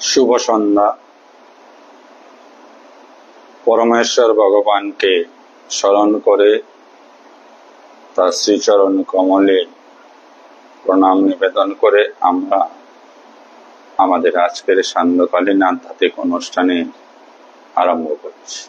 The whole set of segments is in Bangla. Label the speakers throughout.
Speaker 1: শুভ সন্ধ্যা। পরমেশ্বর ভগবানকে স্মরণ করে তার শ্রীচরণ কমলে প্রণাম নিবেদন করে আমরা আমাদের আজকের সান্ধ্যকালীন আধ্যাত্মিক অনুষ্ঠানে আরম্ভ করছি।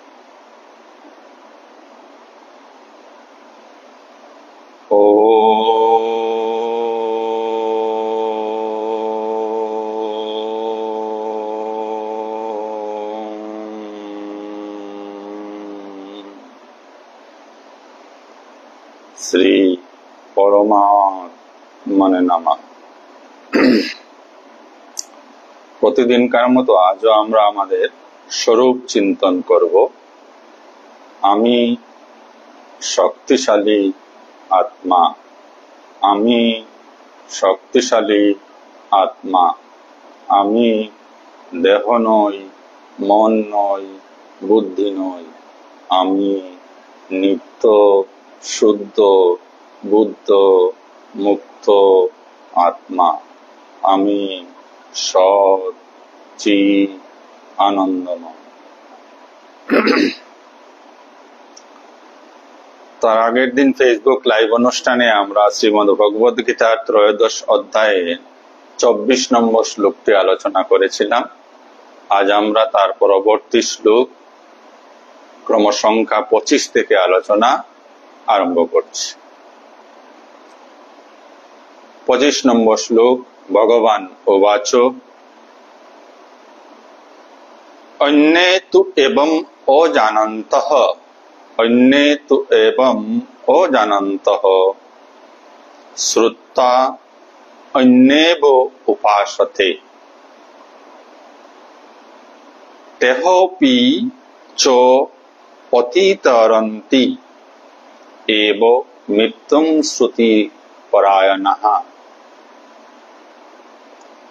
Speaker 1: শ্রী পরমাত্মনে নমঃ। প্রতিদিনকার মতো আজও আমরা আমাদের স্বরূপ চিন্তন করব। আমি শক্তিশালী আত্মা, আমি শক্তিশালী আত্মা, আমি দেহ নই, মন নই, বুদ্ধি নই, আমি নিত্য শুদ্ধ বুদ্ধ মুক্ত আত্মা, আমি সৎ চিৎ আনন্দময়। তার আগের দিন ফেসবুক লাইভ অনুষ্ঠানে আমরা শ্রীমদ্ ভগবদ গীতার 13 অধ্যায়ে 24 নম্বর শ্লোকটি আলোচনা করেছিলাম। আজ আমরা তার পরবর্তী শ্লোক ক্রমসংখ্যা 25 থেকে আলোচনা আরম্ভ করছি। 25 নম্বর শ্লোক। ভগবান উবাচ অন্যে তু এবং অজানন্তঃ, অন্যে তু এবং অজানন্তঃ শ্রুত্বা অন্যেব উপাসতে তেহপি চ পতিতরন্তি এব মৃত্যুং শ্রুতি পরায়ণঃ।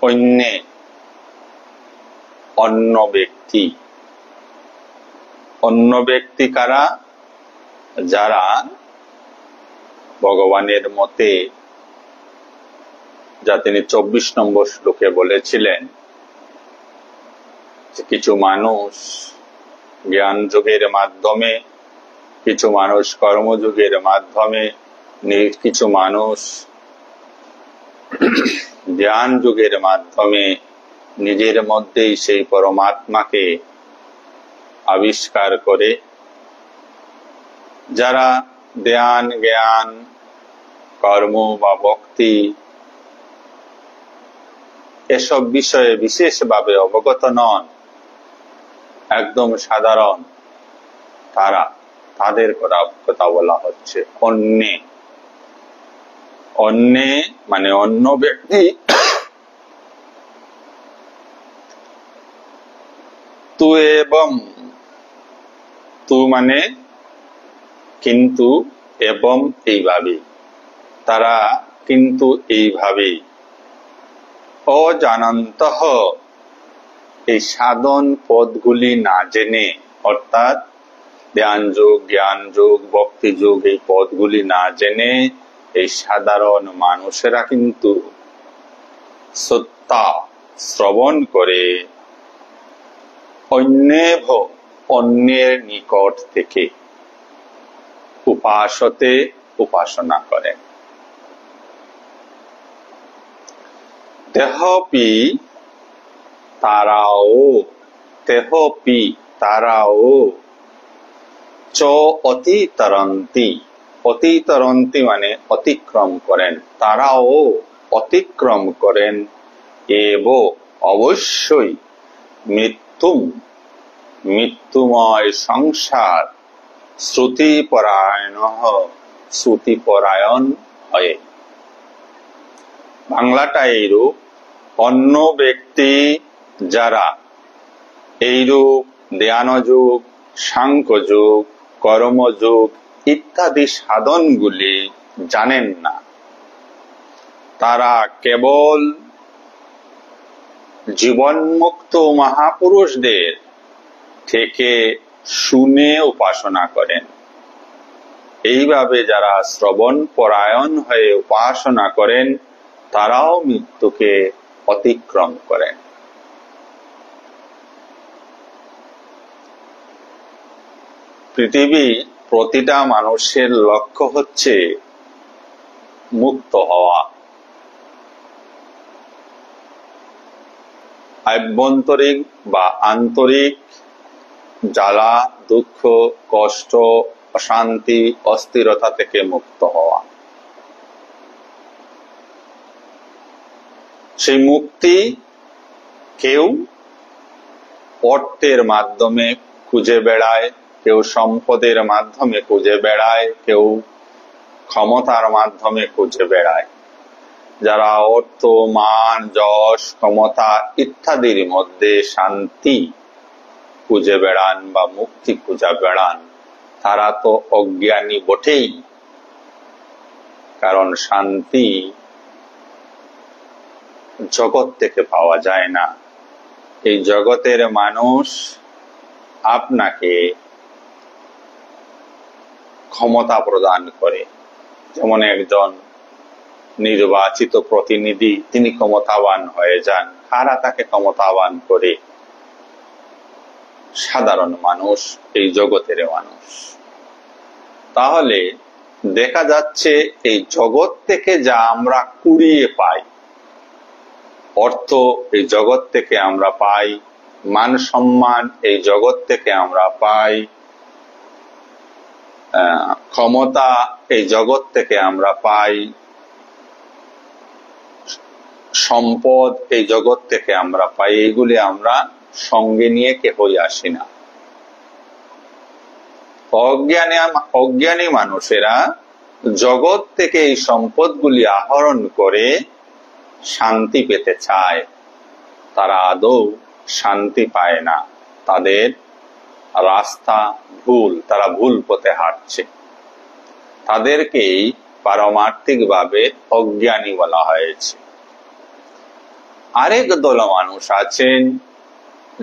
Speaker 1: অন্যে অন্য ব্যক্তি, অন্য ব্যক্তি কারা? যারা ভগবানের মতে, যা তিনি 24 নম্বর শ্লোকে বলেছিলেন যে কিছু মানুষ জ্ঞান যোগের মাধ্যমে, কিছু মানুষ কর্মযোগের মাধ্যমে, কিছু মানুষ ধ্যান যোগের মাধ্যমে নিজের মধ্যেই সেই পরমাত্মাকে আবিষ্কার করে। যারা ধ্যান জ্ঞান কর্ম বা ভক্তি এসব বিষয়ে বিশেষভাবে অবগত নন, একদম সাধারণ, তাদের কথা বলা হচ্ছে অন্যে। অন্যে মানে অন্য ব্যক্তি। তু এবং, তু মানে কিন্তু, এবং এইভাবে, তারা কিন্তু এইভাবে, অজানন্তঃ এই সাধন পদগুলি না জেনে, অর্থাৎ ধ্যান যোগ জ্ঞান যোগ ভক্তি যোগ এই পদগুলি না জেনে এই সাধারণ মানুষেরা কিন্তু সত্তা শ্রবণ করে অন্যেভ অন্যের নিকট থেকে উপাসতে উপাসনা করে। তেহপি তারাও, তেহপি তারাও চ অতিতরন্তি, অতিতরন্তি মানে অতিক্রম করেন, তারাও অতিক্রম করেন এব অবশ্যই মৃত্যুম মৃত্যুময় সংসার শ্রুতিপরায়ণ শ্রুতিপরায়ণ হয়। বাংলাটা এইরূপ, অন্য ব্যক্তি যারা এইরূপ ধ্যানযোগ সাংখ্যযোগ কর্মযোগ ইত্যাদি সাধনগুলি জানেন না, তারা কেবল জীবনমুক্ত মহাপুরুষদের থেকে শুনে উপাসনা করেন। এইভাবে যারা শ্রবণ পরায়ণ হয়ে উপাসনা করেন তারাও মৃত্যুকে অতিক্রম করেন। পৃথিবী প্রতিটা মানুষের লক্ষ্য হচ্ছে মুক্ত হওয়া। আভ্যন্তরিক বা আন্তরিক জ্বালা, দুঃখ, কষ্ট, অশান্তি, অস্থিরতা থেকে মুক্ত হওয়া। সেই মুক্তি কেউ অর্থের মাধ্যমে খুঁজে বেড়ায়, কেউ সম্পদের মাধ্যমে খুঁজে বেড়ায়, কেউ ক্ষমতার মাধ্যমে খুঁজে বেড়ায়। যারা অর্থ, মান, যশ, ক্ষমতা ইত্যাদির মধ্যে শান্তি খুঁজে বেড়ান বা মুক্তি খুঁজে বেড়ান, তারা তো অজ্ঞানী বটেই। কারণ শান্তি জগৎ থেকে পাওয়া যায় না। এই জগতের মানুষ আপনাকে ক্ষমতা প্রদান করে। যেমন একজন নির্বাচিত প্রতিনিধি, তিনি ক্ষমতাবান হয়ে যান। কারা তাকে ক্ষমতাবান করে? সাধারণ মানুষ, এই জগতের মানুষ। তাহলে দেখা যাচ্ছে এই জগৎ থেকে যা আমরা কুড়িয়ে পাই, অর্থ এই জগৎ থেকে আমরা পাই, মান সম্মান এই জগৎ থেকে আমরা পাই, ক্ষমতা এই জগৎ থেকে আমরা পাই, সম্পদ এই জগৎ থেকে আমরা পাই, এগুলি আমরা সঙ্গে নিয়ে কেহই আসি না। অজ্ঞানী মানুষেরা জগৎ থেকে এই সম্পদগুলি আহরণ করে শান্তি পেতে চায়। তারা আদৌ শান্তি পায় না। তাদের রাস্তা ভুল, তারা ভুল পথে হাঁটছে। তাদেরকেই পারমার্থিকভাবে অজ্ঞানী বলা হয়েছে। আরেক দল মানুষ আছেন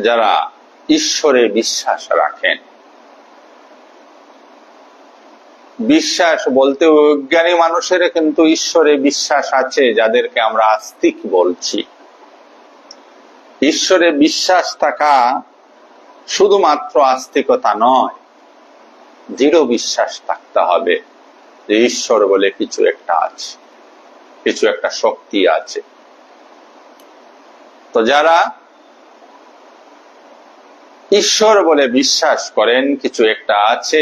Speaker 1: যারা ঈশ্বরে বিশ্বাস রাখেন। বিশ্বাস বলতে অজ্ঞানী মানুষের কিন্তু ঈশ্বরে বিশ্বাস আছে, যাদেরকে আমরা আস্তিক বলছি। ঈশ্বরে বিশ্বাস থাকা শুধুমাত্র আস্তিকতা নয়, দৃঢ় বিশ্বাস থাকতে হবে যে ঈশ্বর বলে কিছু একটা আছে, কিছু একটা শক্তি আছে। তো যারা ঈশ্বর বলে বিশ্বাস করেন কিছু একটা আছে,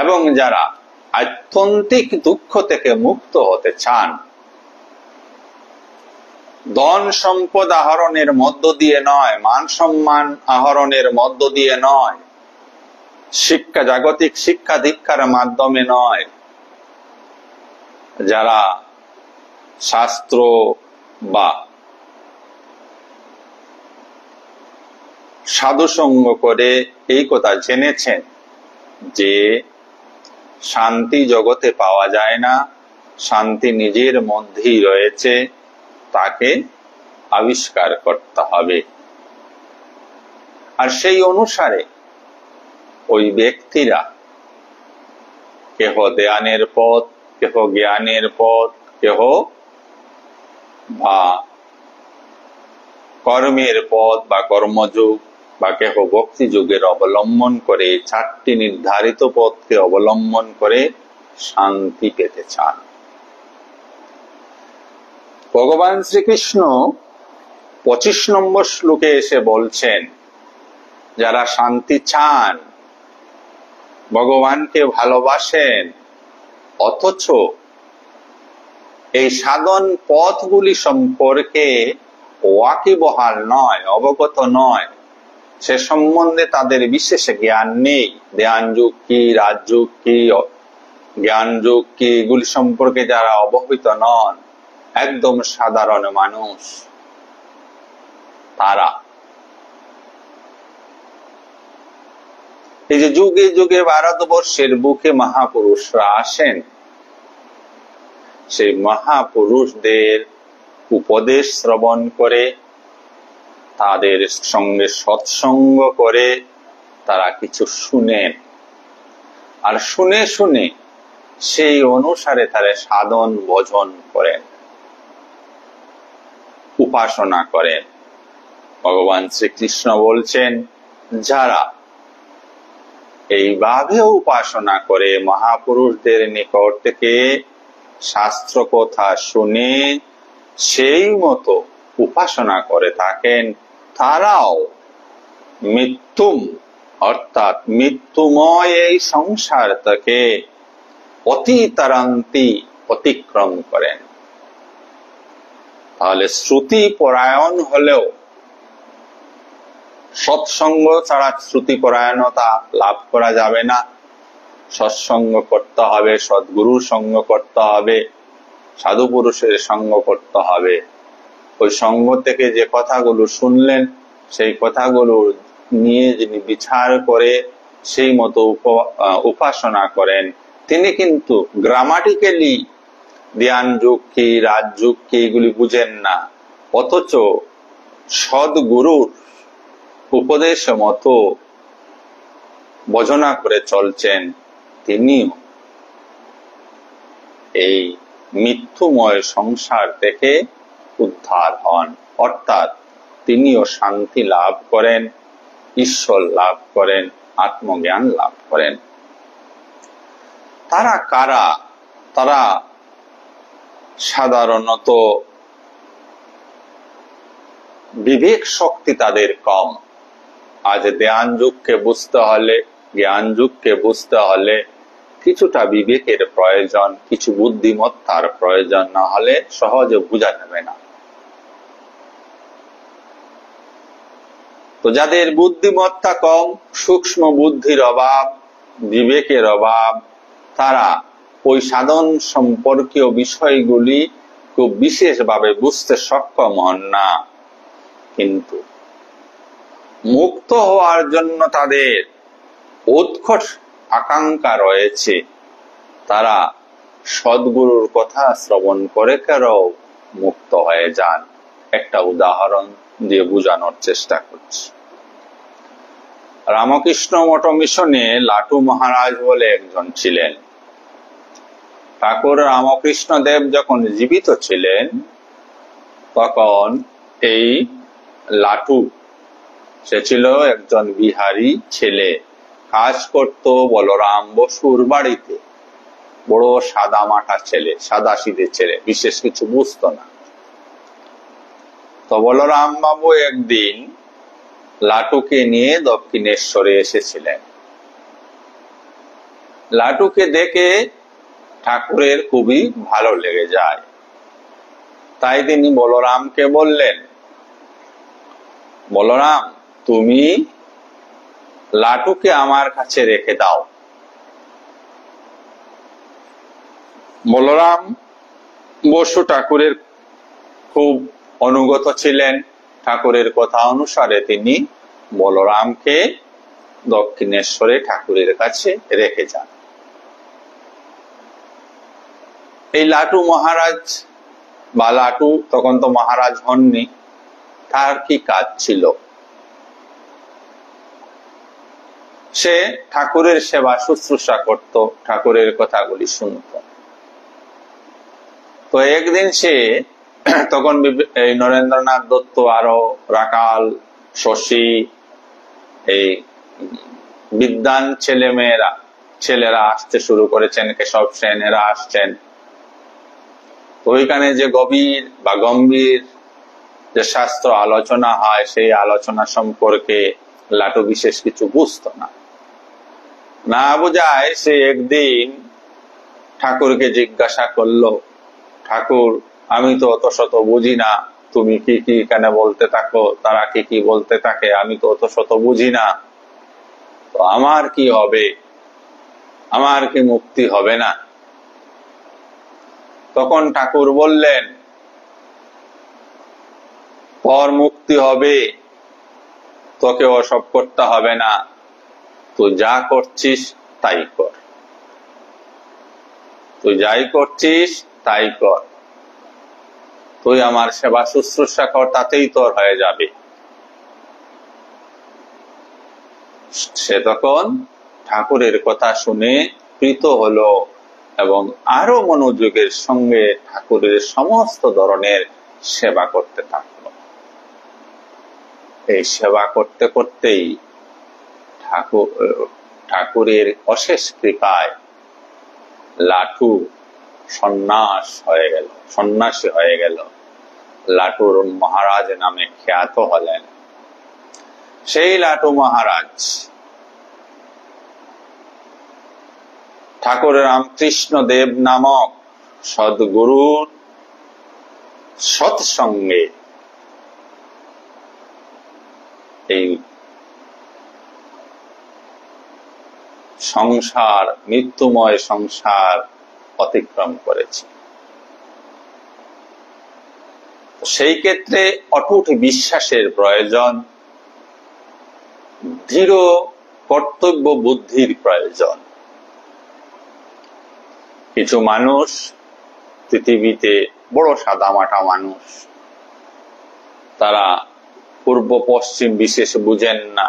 Speaker 1: এবং যারা আত্যন্তিক দুঃখ থেকে মুক্ত হতে চান, ধন সম্পদ আহরণের মধ্য দিয়ে নয়, মান সম্মান আহরণের মধ্য দিয়ে নয়, শিক্ষা, জাগতিক শিক্ষা দীক্ষার মাধ্যমে নয়, যারা শাস্ত্র বা সাধুসঙ্গ করে এই কথা জেনেছেন যে শান্তি জগতে পাওয়া যায় না, শান্তি নিজের মধ্যেই রয়েছে, তাকে আবিষ্কার করতে হবে। আর সেই অনুসারে ওই ব্যক্তিরা কেহ ধ্যানের পথ, কেহ জ্ঞানের পথ, কেহ বা কর্মের পথ বা কর্মযোগ, বা কেহ ভক্তি যুগের অবলম্বন করে, চারটি নির্ধারিত পথকে অবলম্বন করে শান্তি পেতে চান। ভগবান শ্রীকৃষ্ণ 25 নম্বর শ্লোকে এসে বলছেন, যারা শান্তি চান, ভগবানকে ভালোবাসেন, অথচ এই সাধন পথগুলি সম্পর্কে ওয়াকিবহাল নয়, অবগত নয়, সে সম্বন্ধে তাদের বিশেষ জ্ঞান নেই। ধ্যান যুগ কি, রাজযোগ কি, জ্ঞান যোগ কি, এগুলি সম্পর্কে যারা অবহিত নন, একদম সাধারণ মানুষ, তারা এই যে যুগে যুগে ভারতবর্ষের বুকে মহাপুরুষরা আসেন, সেই মহাপুরুষদের উপদেশ শ্রবণ করে, তাদের সঙ্গে সৎসঙ্গ করে তারা কিছু শুনেন, আর শুনে শুনে সেই অনুসারে তারা সাধন ভজন করেন, উপাসনা করেন। ভগবান শ্রীকৃষ্ণ বলছেন, যারা এইভাবে উপাসনা করে মহাপুরুষদের নিকট থেকে শাস্ত্র কথা শুনে সেই মতো উপাসনা করে থাকেন, তারাও মৃত্যুম অর্থাৎ মৃত্যুময় এই সংসার থেকে অতিতরান্তি অতিক্রম করেন। তাহলে শ্রুতি পরায়ণ হলেও সৎসঙ্গ ছাড়া শ্রুতি পরায়ণতা লাভ করা যাবে না। সৎসঙ্গ করতে হবে, সদ্গুরুর সঙ্গ করতে হবে, সাধু পুরুষের সঙ্গ করতে হবে। ওই সঙ্গ থেকে যে কথাগুলো শুনলেন সেই কথাগুলো নিয়ে যিনি বিচার করে সেই মতো উপাসনা করেন, তিনি কিন্তু গ্রামাটিক্যালি ধ্যান যুগ কি রাজযোগ কি এগুলি বুঝেন না, অথচ সদ্গুরুর উপদেশ মতো ভজনা করে চলছেন, তিনিও এই মৃত্যুময় সংসার থেকে উদ্ধার হন, অর্থাৎ তিনিও শান্তি লাভ করেন, ঈশ্বর লাভ করেন, আত্মজ্ঞান লাভ করেন। তারা কারা? তারা সাধারণত বিবেক শক্তি তাদের কম। আজ ধ্যান যুগকে বুঝতে হলে, জ্ঞান যুগকে বুঝতে হলে কিছুটা বিবেকের প্রয়োজন, কিছু বুদ্ধিমত্তার প্রয়োজন, না হলে সহজে বোঝা যাবে না। তো যাদের বুদ্ধিমত্তা কম, সূক্ষ্ম বুদ্ধির অভাব, বিবেকের অভাব, তারা ওই সাধন সম্পর্কীয় বিষয়গুলি খুব বিশেষভাবে বুঝতে সক্ষম হন না। কিন্তু মুক্ত হওয়ার জন্য তাদের উৎকট আকাঙ্ক্ষা রয়েছে, তারা সদ্গুরুর কথা শ্রবণ করে কেউ মুক্ত হয়ে যান। একটা উদাহরণ দিয়ে বোঝানোর চেষ্টা করছি। রামকৃষ্ণ মঠ মিশনে লাটু মহারাজ বলে একজন ছিলেন। ঠাকুর রামকৃষ্ণ দেব যখন জীবিত ছিলেন তখন এই লাটু, সে ছিল একজন বিহারি ছেলে, কাজ করত বলরাম বসুর বাড়িতে। বড় সাদা মাটা ছেলে, সাদা সিধে ছেলে, বিশেষ কিছু বুঝতো না। তো বলরাম বাবু একদিন লাটুকে নিয়ে দক্ষিণেশ্বরে এসেছিলেন। লাটুকে দেখে ঠাকুরের খুবই ভালো লেগে যায়, তাই তিনি বলরামকে বললেন, বলরাম তুমি লাটুকে আমার কাছে রেখে দাও। বলরাম বসু ঠাকুরের খুব অনুগত ছিলেন। ঠাকুরের কথা অনুসারে তিনি বলরামকে দক্ষিণেশ্বরে ঠাকুরের কাছে রেখে যান। এই লাটু মহারাজ বা লাটু তখন তো মহারাজ হননি, তার কি কাজ ছিল? সে ঠাকুরের সেবা শুশ্রূষা করত, ঠাকুরের কথাগুলি শুনত। তো একদিন সে তখন এই নরেন্দ্রনাথ দত্ত, আরো রাকাল, শশী, এই বিদ্বান ছেলেরা আসতে শুরু করেছেন, কেশব সেন এরা আসছেন। তো ওইখানে যে গভীর বা গম্ভীর যে শাস্ত্র আলোচনা হয়, সেই আলোচনা সম্পর্কে লাটু বিশেষ কিছু বুঝতো না। না বোঝায় সে একদিন ঠাকুরকে জিজ্ঞাসা করলো, ঠাকুর আমি তো অত শত বুঝি না, তুমি কি কি কেন বলতে থাকো, তারা কি কি বলতে থাকে, আমি তো অত শত বুঝি না, তো আমার কি হবে, আমার কি মুক্তি হবে না? তখন ঠাকুর বললেন, পর মুক্তি হবে, তোকে ওসব করতে হবে না, তুই যা করছিস তাই কর, তুই যাই করছিস তাই কর, তুই আমার সেবা শুশ্রূষা কর, তাতেই তোর হয়ে যাবে। সে তখন ঠাকুরের কথা শুনে প্রীত হলো এবং আরো মনোযোগের সঙ্গে ঠাকুরের সমস্ত ধরনের সেবা করতে থাকলো। এই সেবা করতে করতেই ঠাকুরের অশেষ কৃপায় লাটু সন্ন্যাসী হয়ে গেল, লাটুর মহারাজ নামে খ্যাত হলেন। সেই লাটু মহারাজ ঠাকুর রামকৃষ্ণ দেব নামক সদ্গুরুর সৎসঙ্গে এই সংসার, মৃত্যুময় সংসার অতিক্রম করেছে। সেই ক্ষেত্রে অটুট বিশ্বাসের প্রয়োজন, দৃঢ় কর্তব্য বুদ্ধির প্রয়োজন। কিছু মানুষ পৃথিবীতে বড় সাদামাটা মানুষ, তারা পূর্ব পশ্চিম বিশেষ বুঝেন না।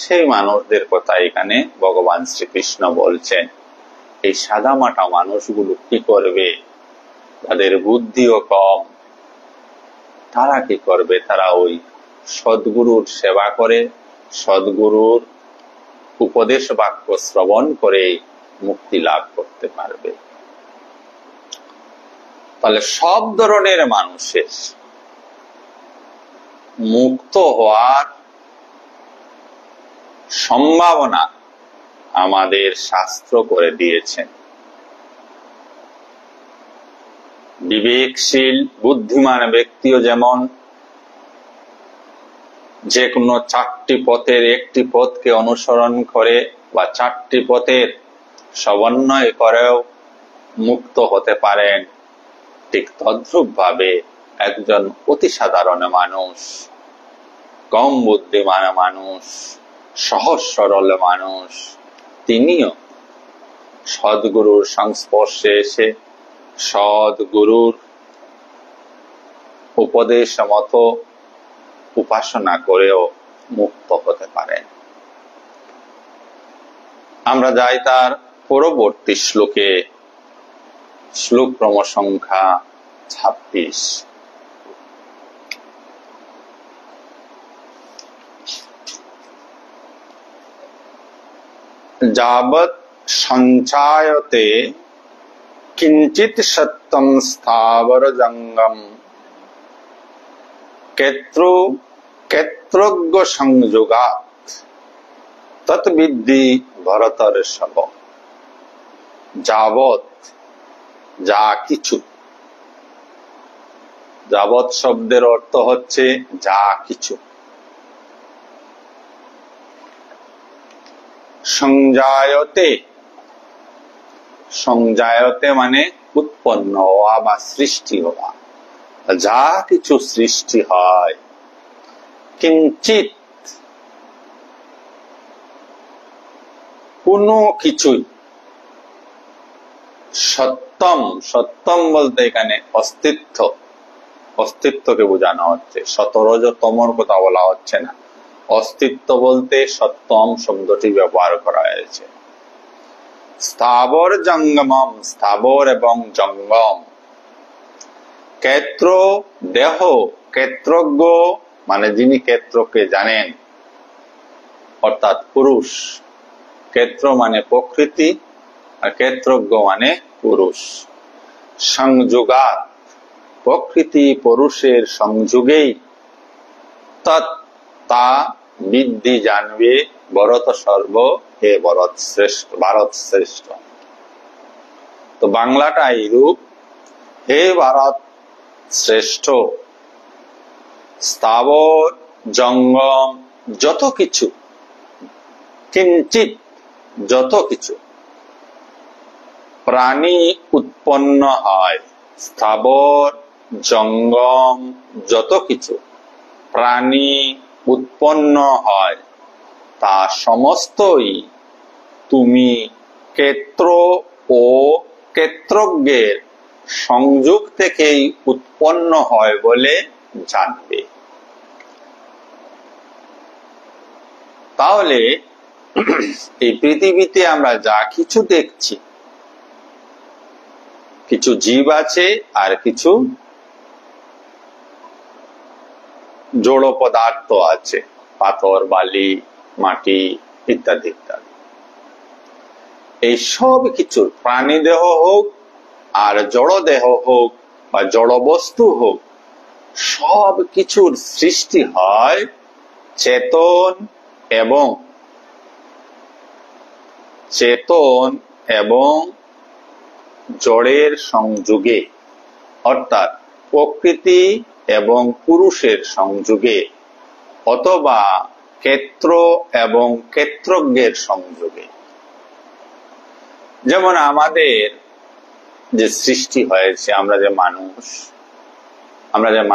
Speaker 1: সেই মানুষদের কথা এখানে ভগবান শ্রীকৃষ্ণ বলছেন। এই সাদামাটা মানুষগুলো কি করবে? তাদের বুদ্ধিও কম, তারা কি করবে? তারা ওই সদ্গুরুর সেবা করে, সদ্গুরুর উপদেশ বাক্য শ্রবণ করে মুক্তি লাভ করতে পারবে। তাহলে সব ধরনের মানুষের মুক্ত হওয়ার সম্ভাবনা আমাদের শাস্ত্র করে দিয়েছেন। বিবেকশীল বুদ্ধিমান ব্যক্তিও যেমন যে কোনো চারটি পথের একটি পথকে অনুসরণ করে বা চারটি পথের সমন্বয় করেও মুক্ত হতে পারেন, ঠিক তদ্রূপ ভাবে একজন অতি সাধারণ মানুষ, কম বুদ্ধিমান মানুষ, সহজ সরল মানুষ, তিনিও সদ্গুরুর সংস্পর্শে এসে সদ্গুরুর উপদেশ মতো উপাসনা করেও মুক্ত হতে পারেন। আমরা যাই তার পরবর্তী শ্লোকে, শ্লোক ক্রম সংখ্যা 26। যাবৎ সঞ্চায়তে কিঞ্চিৎ সত্যম স্থাবর জঙ্গম ক্ষেত্রজ্ঞ সংযোগাৎ তৎবিদ্ধি ভরতর্ষভ। যাবৎ, যা কিছু, যাবৎ শব্দের অর্থ হচ্ছে যা কিছু। সংজায়তে, সংজায়তে মানে উৎপন্ন হওয়া বা সৃষ্টি হওয়া। যা কিছু সৃষ্টি হয়, কিঞ্চিৎ কোনো কিছুই, সত্যম, সত্যম বলতে এখানে অস্তিত্ব, অস্তিত্বকে বোঝানো হচ্ছে, শতরজতমর কথা বলা হচ্ছে না। অস্তিত্ব বলতে সত্যম শব্দটি ব্যবহার করা হয়েছে। স্থাবর জঙ্গমম, স্থাবর এবং জঙ্গম। ক্ষেত্র দেহ, ক্ষেত্রজ্ঞ মানে যিনি ক্ষেত্রকে জানেন, অর্থাৎ পুরুষ। ক্ষেত্র মানে প্রকৃতি আর ক্ষেত্রজ্ঞ মানে পুরুষ। সংযোগাৎ, প্রকৃতি পুরুষের সংযোগেই তৎ তা বিদ্ধি জানবে ভরত সর্ব, হে ভরত শ্রেষ্ঠ, ভারত শ্রেষ্ঠ। তো বাংলাটা এইরূপ, হে ভারত শ্রেষ্ঠ, স্থাবর জঙ্গম যত কিছু, কিঞ্চিৎ যত কিছু প্রাণী উৎপন্ন হয়, স্থাবর জঙ্গম যত কিছু প্রাণী উৎপন্ন হয়, তা সমস্তই তুমি ক্ষেত্র ও ক্ষেত্রজ্ঞের সংযোগ থেকেই উৎপন্ন হয় বলে জানবে। তাহলে এই পৃথিবীতে আমরা যা কিছু দেখছি, কিছু জীব আছে আর কিছু জড় পদার্থ আছে, পাথর, বালি, মাটি ইত্যাদি ইত্যাদি। এই সব কিছুর প্রাণী দেহ হোক আর জড় দেহ হোক বা জড় বস্তু হোক, সব কিছুর সৃষ্টি হয় চেতন এবং জড়ের সংযোগে, অর্থাৎ প্রকৃতি এবং পুরুষের সংযোগে, অথবা ক্ষেত্র এবং ক্ষেত্রজ্ঞের সংযোগে। যেমন আমাদের যে সৃষ্টি হয়েছে, আমরা যে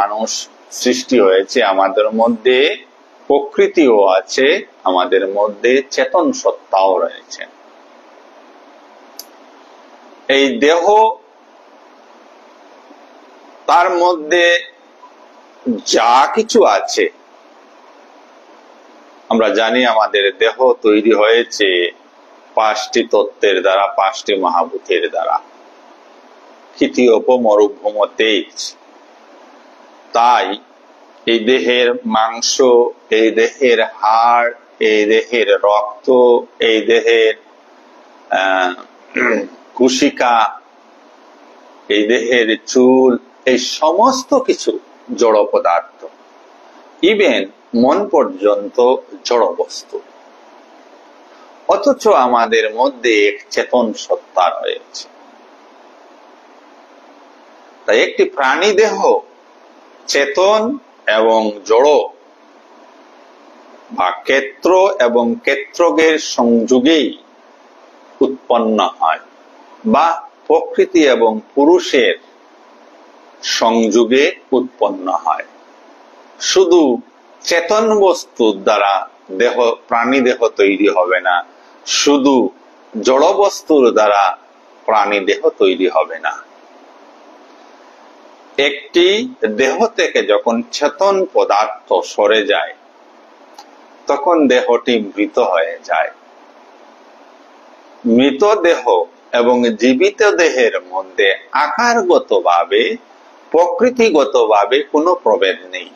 Speaker 1: মানুষ সৃষ্টি হয়েছে, আমাদের মধ্যে প্রকৃতিও আছে, আমাদের মধ্যে চেতন সত্তাও রয়েছে। এই দেহ, তার মধ্যে যা কিছু আছে, আমরা জানি আমাদের দেহ তৈরি হয়েছে 5টি তত্ত্বের দ্বারা, 5টি মহাভূতের দ্বারা, ক্ষিতীয় মরুভূম তেজ। তাই এই দেহের মাংস, এই দেহের হাড়, এই দেহের রক্ত, এই দেহের কুশিকা, এই দেহের চুল, এই সমস্ত কিছু জড় পদার্থ, ইভেন মন পর্যন্ত জড় বস্তু। অথচ আমাদের মধ্যে এক চেতন সত্তা রয়েছে। তাই একটি প্রাণী দেহ চেতন এবং জড় বা ক্ষেত্র এবং ক্ষেত্রজ্ঞের সংযোগেই উৎপন্ন হয়, বা প্রকৃতি এবং পুরুষের সংযোগে উৎপন্ন হয়। শুধু চেতন বস্তুর দ্বারা প্রাণী দেহ তৈরি হবে না, শুধু জড় বস্তুর দ্বারা প্রাণী দেহ তৈরি হবে না। একটি দেহ থেকে যখন চেতন পদার্থ সরে যায়, তখন দেহটি মৃত হয়ে যায়। মৃত দেহ এবং জীবিত দেহের মধ্যে আকারগতভাবে, প্রকৃতিগতভাবে কোনো প্রভেদ নেই,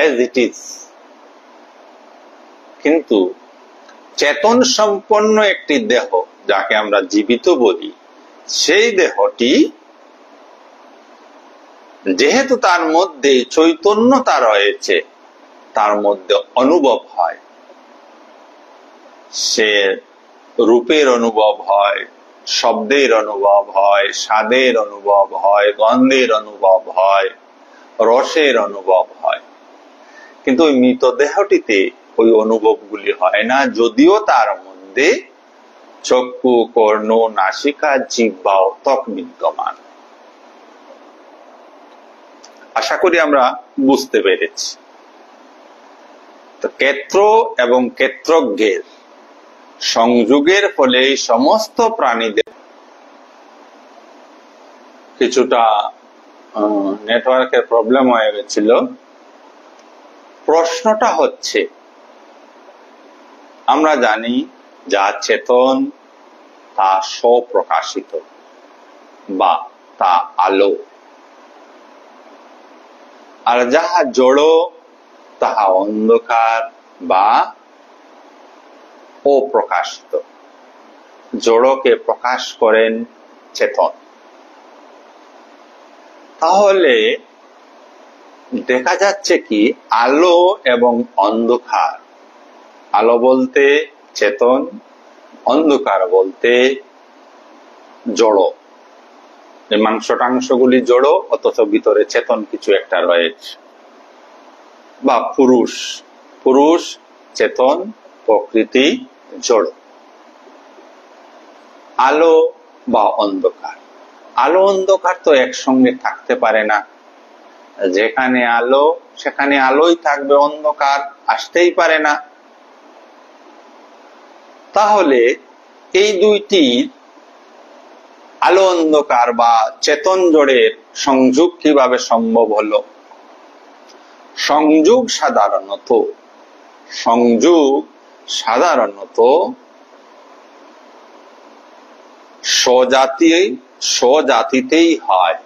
Speaker 1: as it is। কিন্তু চেতন সম্পন্ন একটি দেহ, যাকে আমরা জীবিত বলি, সেই দেহটি যেহেতু তার মধ্যে চৈতন্যতা রয়েছে, তার মধ্যে অনুভব হয়। সে রূপের অনুভব হয়, শব্দের অনুভব হয়, স্বাদের অনুভব হয়, গন্ধের অনুভব হয়, রসের অনুভব হয়। কিন্তু ওই মৃত দেহটিতে ওই অনুভবগুলি হয় না, যদিও তার মধ্যে চক্ষু, কর্ণ, নাসিকা, জিহ্বা ও ত্বক বিদ্যমান। আশা করি আমরা বুঝতে পেরেছি। তো ক্ষেত্র এবং ক্ষেত্রজ্ঞের সংযোগের ফলে সমস্ত প্রাণীদের কিছুটা নেটওয়ার্কের প্রবলেম হয়ে গেছিল। প্রশ্নটা হচ্ছে, আমরা জানি যা চেতন তা স্বপ্রকাশিত বা তা আলো, আর যাহা জড় তাহা অন্ধকার বা অপ্রকাশিত। জড়কে প্রকাশ করেন চেতন। তাহলে দেখা যাচ্ছে কি, আলো এবং অন্ধকার, আলো বলতে চেতন, অন্ধকার বলতে জড়। এই মাংস টাংশগুলি জড়, অথচ ভিতরে চেতন কিছু একটা রয়েছে। বা পুরুষ চেতন, প্রকৃতি জড়। আলো বা অন্ধকার, আলো অন্ধকার তো একসঙ্গে থাকতে পারে না। যেখানে আলো সেখানে আলোই থাকবে, অন্ধকার আসতেই পারে না। তাহলে এই দুইটি আলো অন্ধকার বা চেতন জড়ের সংযোগ কিভাবে সম্ভব হলো? সংযোগ সাধারণত স্বজাতিতেই হয়।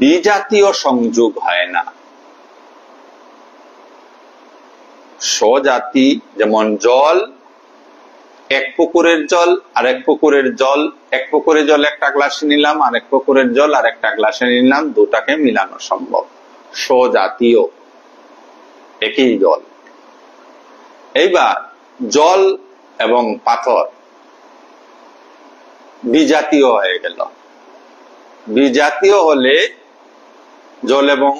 Speaker 1: বিজাতীয় সংযোগ হয় না। স্বজাতি, যেমন জল, এক পুকুরের জল আর এক পুকুরের জল, এক পুকুরের জল একটা গ্লাসে নিলাম আর এক পুকুরের জল আর একটা গ্লাসে নিলাম, দুটাকে মিলানো সম্ভব, স্বজাতীয়, একই জল। এইবার জল এবং পাথর বিজাতীয় হয়ে গেল। বিজাতীয় হলে জল এবং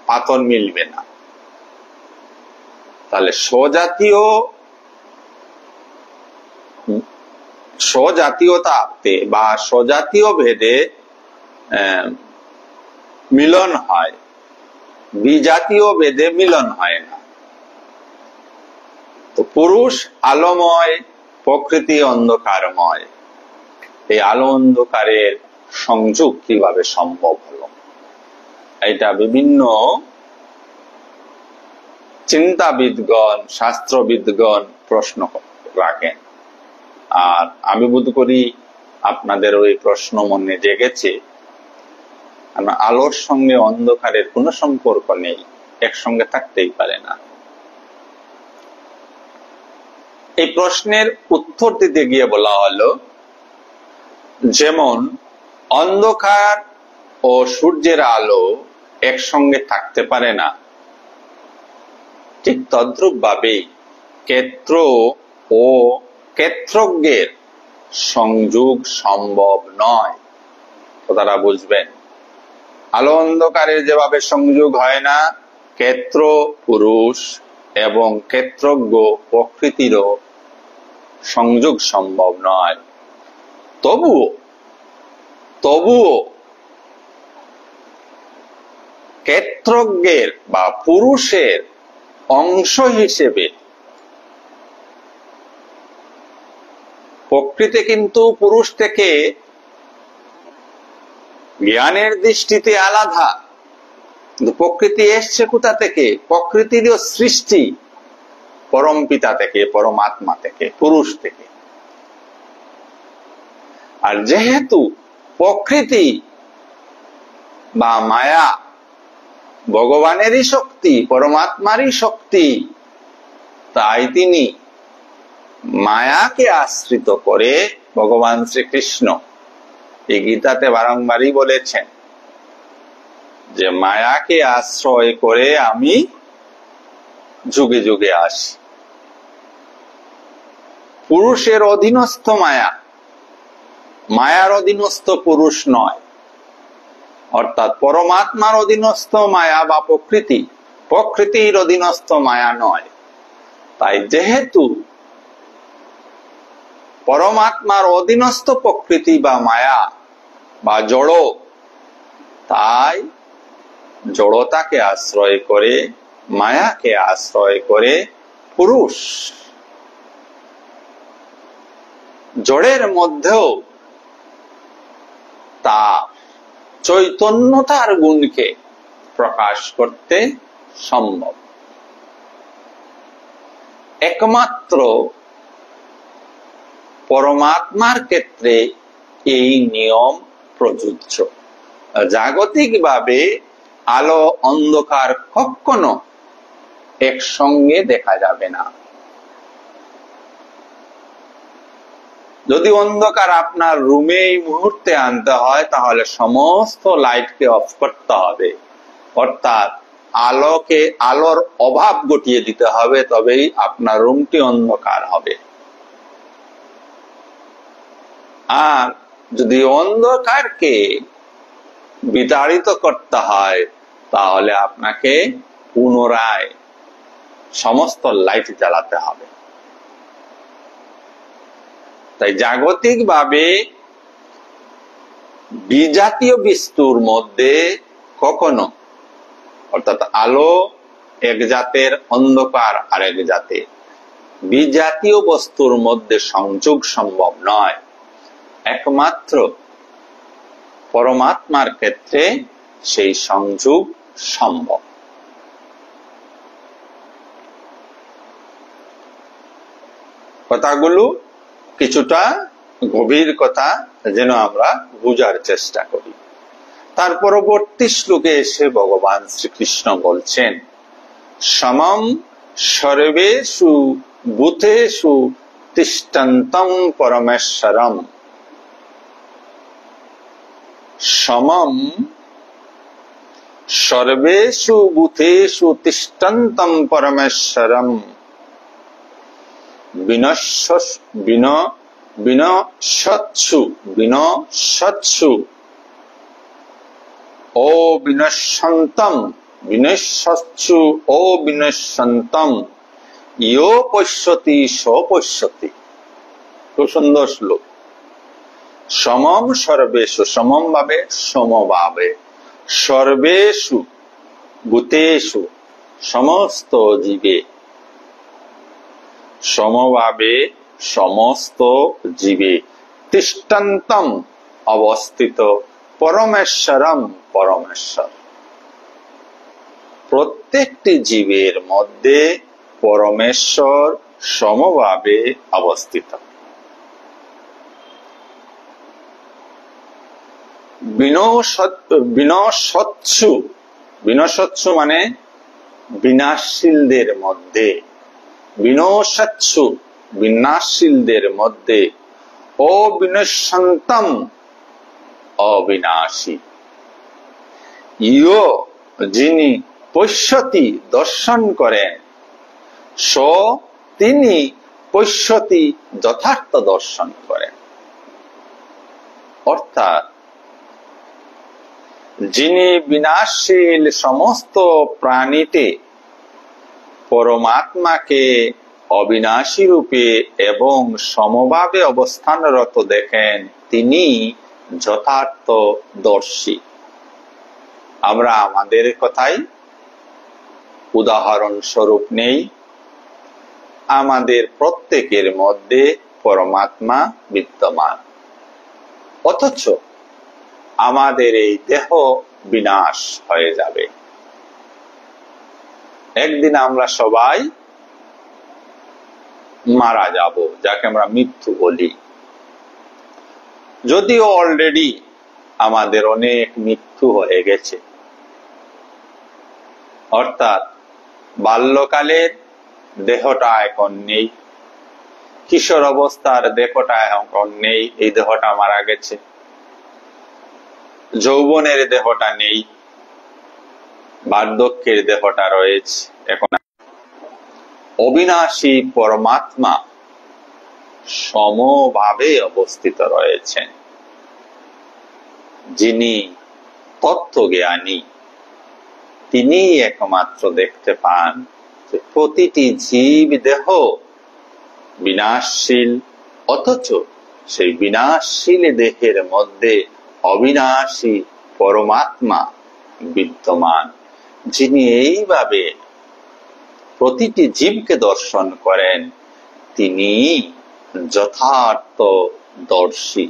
Speaker 1: পাথর মিলবে না। তাহলে স্বজাতীয়তাতে বা স্বজাতীয় ভেদে মিলন হয়, বিজাতীয় ভেদে মিলন হয় না। তো পুরুষ আলোময়, প্রকৃতি অন্ধকারময়, এই আলো অন্ধকারের সংযোগ কিভাবে সম্ভব হলো? এটা বিভিন্ন চিন্তাবিদগণ, শাস্ত্রবিদগণ প্রশ্ন রাখেন। আর আমি বোধ করি আপনাদের ওই প্রশ্ন মনে জেগেছে। আলোর সঙ্গে অন্ধকারের কোনো সম্পর্ক নেই, একসঙ্গে থাকতেই পারে না। এই প্রশ্নের উত্তর দিতে গিয়ে বলা হলো, যেমন অন্ধকার ও সূর্যের আলো একসঙ্গে থাকতে পারে না, ঠিক তদ্রূপ ভাবে ক্ষেত্র ও ক্ষেত্রজ্ঞের সংযোগ সম্ভব নয়। কথাটা বুঝবেন। আলো অন্ধকারের যেভাবে সংযোগ হয় না, ক্ষেত্র পুরুষ এবং ক্ষেত্রজ্ঞ প্রকৃতিরও সংযোগ সম্ভব নয়। তবুও ক্ষেত্রজ্ঞের বা পুরুষের অংশ হিসেবে প্রকৃতি কিন্তু পুরুষ থেকে জ্ঞানের দৃষ্টিতে আলাদা। প্রকৃতি এসছে কোথা থেকে? প্রকৃতিরও সৃষ্টি পরম পিতা থেকে, পরমাত্মা থেকে, পুরুষ থেকে। আর যেহেতু প্রকৃতি বা মায়া ভগবানেরই শক্তি, পরমাত্মারই শক্তি, তাই তিনি মায়াকে আশ্রিত করে ভগবান শ্রীকৃষ্ণ এই গীতাতে বারংবারই বলেছেন যে মায়াকে আশ্রয় করে আমি যুগে যুগে আসি। পুরুষের অধীনস্থ মায়া, মায়ার অধীনস্থ পুরুষ নয়। অর্থাৎ পরমাত্মার অধীনস্থ মায়া বা প্রকৃতি, প্রকৃতির অধীনস্থ মায়া নয়। তাই যেহেতু পরমাত্মার অধীনস্থ প্রকৃতি বা মায়া বা জড়, তাই জড়তাকে আশ্রয় করে, মায়াকে আশ্রয় করে পুরুষ জড়ের মধ্যেও তার চৈতন্যতার গুণকে প্রকাশ করতে সম্ভব। একমাত্র পরমাত্মার ক্ষেত্রে এই নিয়ম প্রযোজ্য। জাগতিকভাবে আলো অন্ধকার কখনো একসঙ্গে দেখা যাবে না। যদি অন্ধকার আপনার রুমে এই মুহূর্তে আনতে হয়, তাহলে সমস্ত লাইটকে অফ করতে হবে, অর্থাৎ আলোর অভাব ঘটিয়ে দিতে হবে, তবেই আপনার রুমটি অন্ধকার হবে। আর যদি অন্ধকারকে বিতাড়িত করতে হয়, তাহলে আপনাকে পুনরায় সমস্ত লাইট জ্বালাতে হবে। তাই জাগতিকভাবে বিজাতীয় বস্তুর মধ্যে কখনো, অর্থাৎ আলো এক জাতের, অন্ধকার আরেক জাতের, বিজাতীয় বস্তুর মধ্যে সংযোগ সম্ভব নয়। একমাত্র পরমাত্মার ক্ষেত্রে সেই সংযোগ সম্ভব। কথাগুলো কিছুটা গভীর কথা, যেন আমরা বুঝার চেষ্টা করি। তার পরবর্তী শ্লোকে এসে ভগবান শ্রীকৃষ্ণ বলছেন, সমম সর্বেষু ভূতেষু তিষ্ঠন্তং পরমেশ্বরম সমম সর্বেষু ভূতেষু তিষ্ঠন্তং পরমেশ্বরম বিনশ্যৎসু ও বিনশ্যন্তম বিনশ্যৎসু ও বিনশ্যন্তম ইয়ো পশ্যতি স পশ্যতি। খুব সুন্দর শ্লোক। সমম সর্বেষু, সমম ভাবে সমভাবে, সর্বেষু ভূতেষু সমস্ত জীবে, সমভাবে সমস্ত জীবে, তিষ্ঠন্তম অবস্থিত, পরমেশ্বরম পরমেশ্বর, প্রত্যেকটি জীবের মধ্যে পরমেশ্বর সমভাবে অবস্থিত। বিনশ্যৎসু, বিনশ্যৎসু মানে বিনাশশীলদের মধ্যে, বিনশ্যৎসু বিনাশশীলদের মধ্যে, অবিনশ্যন্তম অবিনাশী, ইয়ো যিনি পশ্যতি দর্শন করেন, স তিনি পশ্যতি যথার্থ দর্শন করেন। অর্থাৎ যিনি বিনাশশীল সমস্ত প্রাণীতে পরমাত্মাকে অবিনাশী রূপে এবং সমভাবে অবস্থানরত দেখেন, তিনি যথার্থ দর্শী। আমরা আমাদের কথাই উদাহরণ স্বরূপ নেই। আমাদের প্রত্যেকের মধ্যে পরমাত্মা বিদ্যমান, অথচ আমাদের এই দেহ বিনাশ হয়ে যাবে। একদিন আমরা সবাই মারা যাব, যাকে আমরা মৃত্যু বলি। যদিও অলরেডি আমাদের অনেক মৃত্যু হয়ে গেছে, অর্থাৎ বাল্যকালের দেহটা এখন নেই, কিশোর অবস্থার দেহটা এখন নেই, এই দেহটা মারা গেছে, যৌবনের দেহটা নেই, বার্ধক্যের দেহটা রয়েছে। এখন অবিনাশী পরমাত্মা সমভাবে অবস্থিত রয়েছেন, যিনি তত্ত্বজ্ঞানী, তিনি একমাত্র দেখতে পান যে প্রতিটি জীব দেহ বিনাশশীল, অথচ সেই বিনাশশীল দেহের মধ্যে অবিনাশী পরমাত্মা বিদ্যমান, যিনি এইভাবে প্রতিটি জীবকে দর্শন করেন, তিনি যথার্থ দর্শী।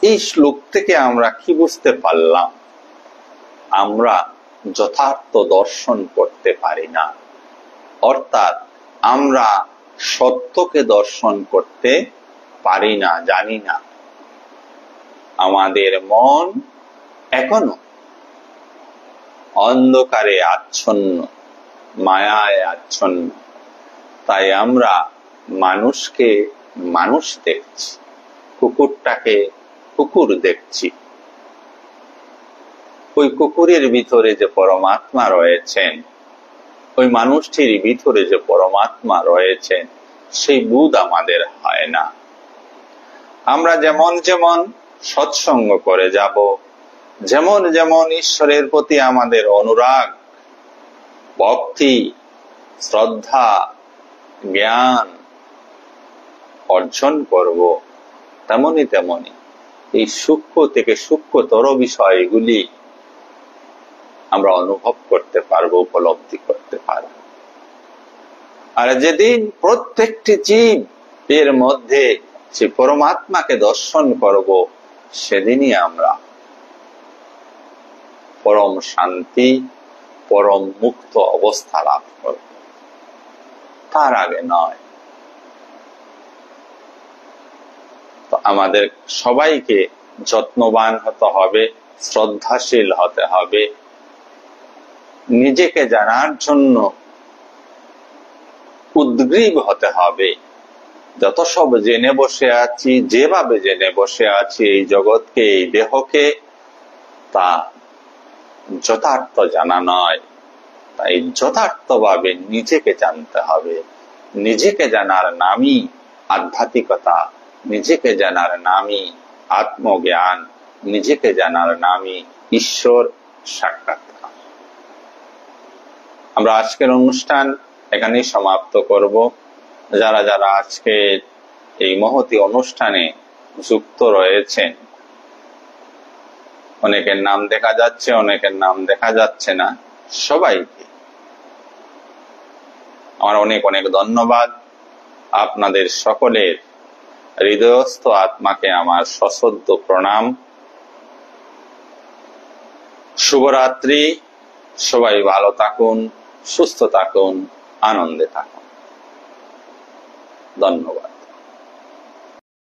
Speaker 1: এই শ্লোক থেকে আমরা কি বুঝতে পারলাম? আমরা যথার্থ দর্শন করতে পারি না, অর্থাৎ আমরা সত্যকে দর্শন করতে পারি না, জানি না। আমাদের মন এখনো অন্ধকারে আচ্ছন্ন, মায়ায় আচ্ছন্ন। তাই আমরা মানুষকে মানুষ দেখছি, কুকুরটাকে কুকুর দেখছি। ওই কুকুরের ভিতরে যে পরমাত্মা রয়েছেন, ওই মানুষটির ভিতরে যে পরমাত্মা রয়েছেন, সেই বোধ আমাদের হয় না। আমরা যেমন যেমন সৎসঙ্গ করে যাব, যেমন যেমন ঈশ্বরের প্রতি আমাদের অনুরাগ, ভক্তি, শ্রদ্ধা, জ্ঞান অর্জন করব, তেমনি তেমনি এই সূক্ষ্ম থেকে সূক্ষ্মতর বিষয়গুলি আমরা অনুভব করতে পারবো, উপলব্ধি করতে পারব। আর যেদিন প্রত্যেকটি জীব এর মধ্যে সে পরমাত্মাকে দর্শন করব, সেদিনই আমরা পরম শান্তি, পরম মুক্ত অবস্থা লাভ করব, তার আগে নয়। তো আমাদের সবাইকে যত্নবান হতে হবে, শ্রদ্ধাশীল হতে হবে, নিজেকে জানার জন্য উদ্গ্রীব হতে হবে। যত সব জেনে বসে আছি, যেভাবে জেনে বসে আছি এই জগৎকে, এই দেহকে, তা যথার্থ জানা নয়। তাই যথার্থভাবে নিজেকে জানতে হবে। নিজেকে জানার নামই আধ্যাত্মিকতা, নিজেকে জানার নামই আত্মজ্ঞান, নিজেকে জানার নামই ঈশ্বর সাক্ষাৎকার। আমরা আজকের অনুষ্ঠান এখানেই সমাপ্ত করব। যারা যারা আজকে এই মহতী অনুষ্ঠানে যুক্ত রয়েছেন, অনেকের নাম দেখা যাচ্ছে, অনেকের নাম দেখা যাচ্ছে না, সবাইকে আমার অনেক অনেক ধন্যবাদ। আপনাদের সকলের হৃদয়স্থ আত্মাকে আমার সশ্রদ্ধ প্রণাম। শুভরাত্রি। সবাই ভালো থাকুন, সুস্থ থাকুন, আনন্দে থাকুন। ধন্যবাদ।